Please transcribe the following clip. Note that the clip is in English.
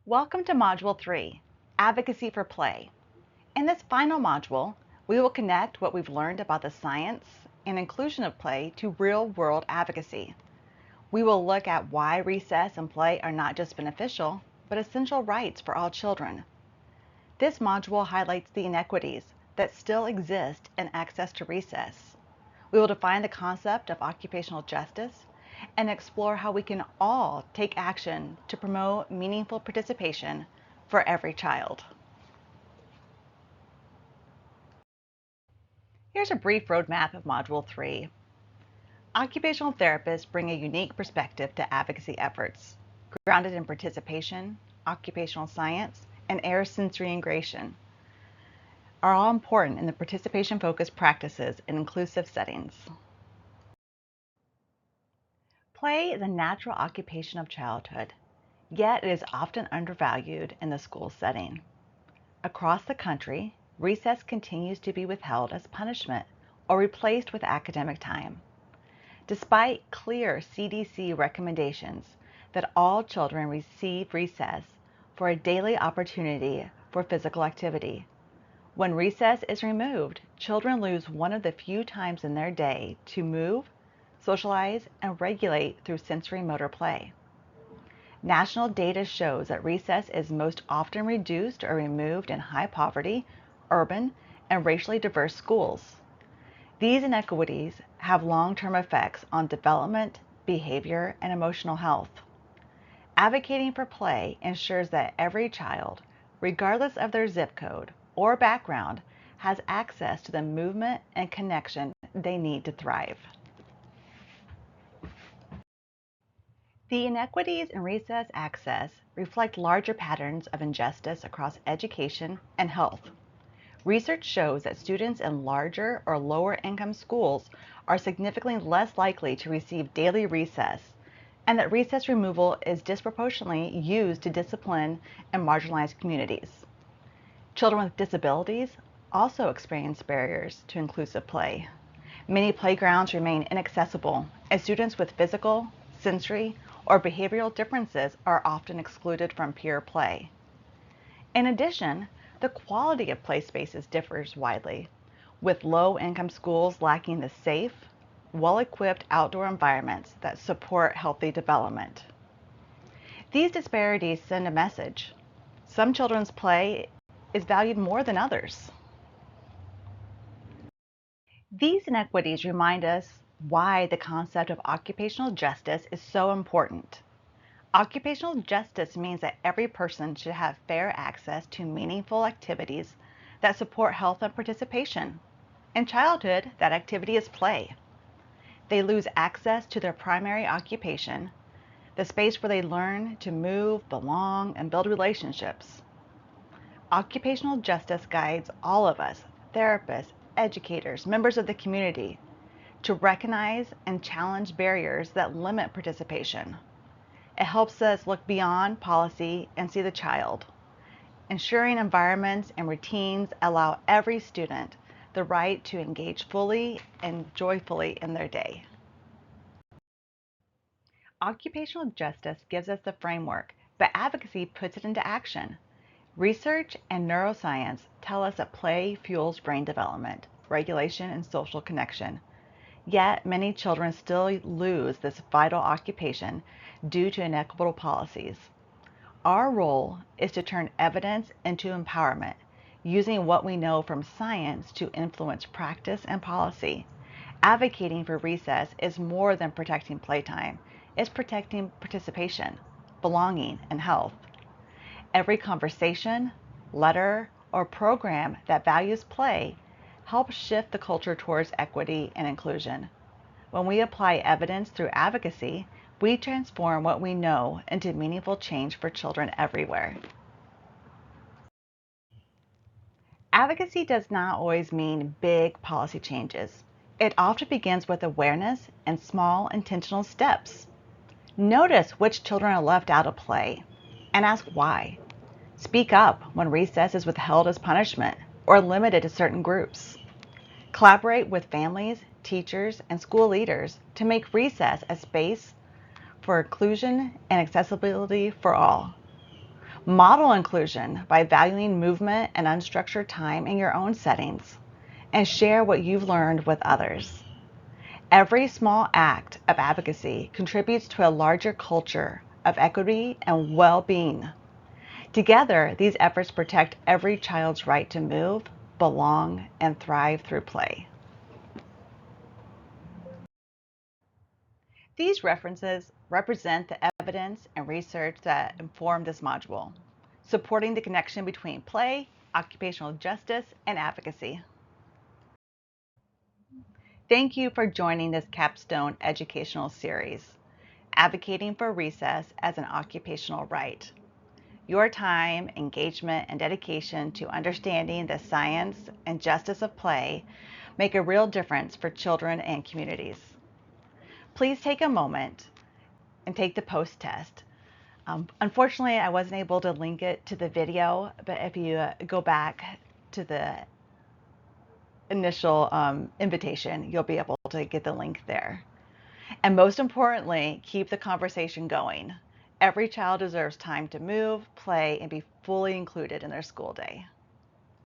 Welcome to Module 3, Advocacy for Play. In this final module, we will connect what we've learned about the science and inclusion of play to real-world advocacy. We will look at why recess and play are not just beneficial, but essential rights for all children. This module highlights the inequities that still exist in access to recess. We will define the concept of occupational justice and explore how we can all take action to promote meaningful participation for every child. Here's a brief roadmap of Module 3. Occupational therapists bring a unique perspective to advocacy efforts, grounded in participation, occupational science, and air sensory integration, are all important in the participation-focused practices in inclusive settings. Play is a natural occupation of childhood, yet it is often undervalued in the school setting. Across the country, recess continues to be withheld as punishment or replaced with academic time. Despite clear CDC recommendations that all children receive recess for a daily opportunity for physical activity, when recess is removed, children lose one of the few times in their day to move, socialize, and regulate through sensory motor play. National data shows that recess is most often reduced or removed in high poverty, urban, and racially diverse schools. These inequities have long-term effects on development, behavior, and emotional health. Advocating for play ensures that every child, regardless of their zip code or background, has access to the movement and connection they need to thrive. The inequities in recess access reflect larger patterns of injustice across education and health. Research shows that students in larger or lower income schools are significantly less likely to receive daily recess, and that recess removal is disproportionately used to discipline and marginalized communities. Children with disabilities also experience barriers to inclusive play. Many playgrounds remain inaccessible as students with physical, sensory, or behavioral differences are often excluded from peer play. In addition, the quality of play spaces differs widely, with low-income schools lacking the safe, well-equipped outdoor environments that support healthy development. These disparities send a message. Some children's play is valued more than others. These inequities remind us why the concept of occupational justice is so important. Occupational justice means that every person should have fair access to meaningful activities that support health and participation. In childhood, that activity is play. They lose access to their primary occupation, the space where they learn to move, belong, and build relationships. Occupational justice guides all of us, therapists, educators, members of the community, to recognize and challenge barriers that limit participation. It helps us look beyond policy and see the child. Ensuring environments and routines allow every student the right to engage fully and joyfully in their day. Occupational justice gives us the framework, but advocacy puts it into action. Research and neuroscience tell us that play fuels brain development, regulation, and social connection. Yet, many children still lose this vital occupation due to inequitable policies. Our role is to turn evidence into empowerment, using what we know from science to influence practice and policy. Advocating for recess is more than protecting playtime. It's protecting participation, belonging, and health. Every conversation, letter, or program that values play helps shift the culture towards equity and inclusion. When we apply evidence through advocacy, we transform what we know into meaningful change for children everywhere. Advocacy does not always mean big policy changes. It often begins with awareness and small intentional steps. Notice which children are left out of play and ask why. Speak up when recess is withheld as punishment or limited to certain groups. Collaborate with families, teachers, and school leaders to make recess a space for inclusion and accessibility for all. Model inclusion by valuing movement and unstructured time in your own settings, and share what you've learned with others. Every small act of advocacy contributes to a larger culture of equity and well-being. Together, these efforts protect every child's right to move, belong, and thrive through play. These references represent the evidence and research that inform this module, supporting the connection between play, occupational justice, and advocacy. Thank you for joining this Capstone educational series, Advocating for Recess as an Occupational Right. Your time, engagement, and dedication to understanding the science and justice of play make a real difference for children and communities. Please take a moment and take the post test. Unfortunately, I wasn't able to link it to the video, but if you go back to the initial invitation, you'll be able to get the link there. And most importantly, keep the conversation going. Every child deserves time to move, play, and be fully included in their school day.